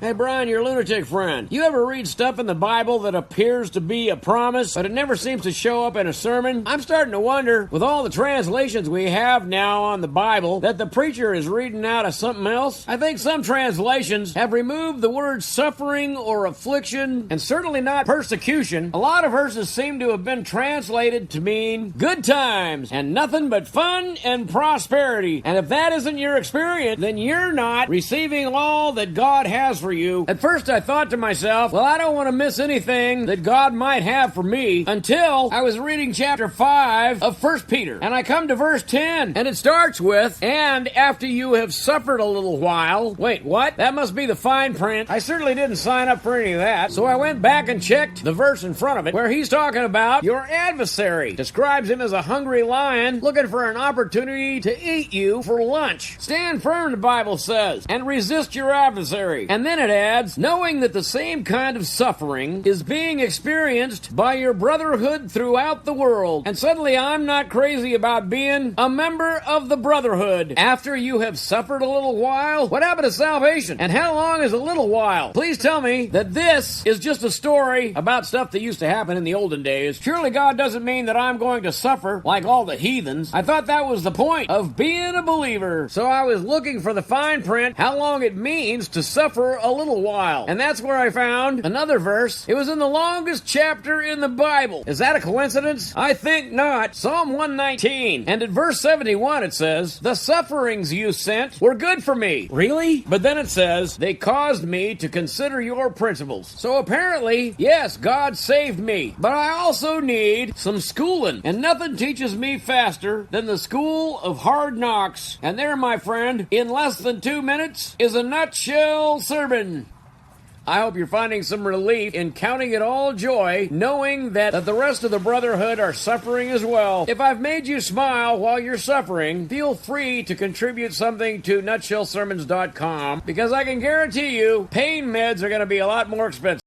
Hey Brian, your lunatic friend. You ever read stuff in the Bible that appears to be a promise, but it never seems to show up in a sermon? I'm starting to wonder, with all the translations we have now on the Bible, that the preacher is reading out of something else. I think some translations have removed the word suffering or affliction, and certainly not persecution. A lot of verses seem to have been translated to mean good times and nothing but fun and prosperity. And if that isn't your experience, then you're not receiving all that God has for you. At first I thought to myself, well, I don't want to miss anything that God might have for me, until I was reading chapter 5 of 1 Peter. And I come to verse 10, and it starts with, and after you have suffered a little while. Wait, what? That must be the fine print. I certainly didn't sign up for any of that. So I went back and checked the verse in front of it, where he's talking about your adversary. Describes him as a hungry lion looking for an opportunity to eat you for lunch. Stand firm, the Bible says, and resist your adversary. And then it adds, knowing that the same kind of suffering is being experienced by your brotherhood throughout the world. And suddenly I'm not crazy about being a member of the brotherhood. After you have suffered a little while? What happened to salvation? And how long is a little while? Please tell me that this is just a story about stuff that used to happen in the olden days. Surely God doesn't mean that I'm going to suffer like all the heathens. I thought that was the point of being a believer. So I was looking for the fine print, how long it means to suffer a little while. And that's where I found another verse. It was in the longest chapter in the Bible. Is that a coincidence? I think not. Psalm 119. And at verse 71 it says, the sufferings you sent were good for me. Really? But then it says, they caused me to consider your principles. So apparently, yes, God saved me. But I also need some schooling. And nothing teaches me faster than the school of hard knocks. And there, my friend, in less than 2 minutes, is a nutshell sermon. I hope you're finding some relief in counting it all joy, knowing that the rest of the brotherhood are suffering as well. If I've made you smile while you're suffering, feel free to contribute something to nutshellsermons.com, because I can guarantee you pain meds are going to be a lot more expensive.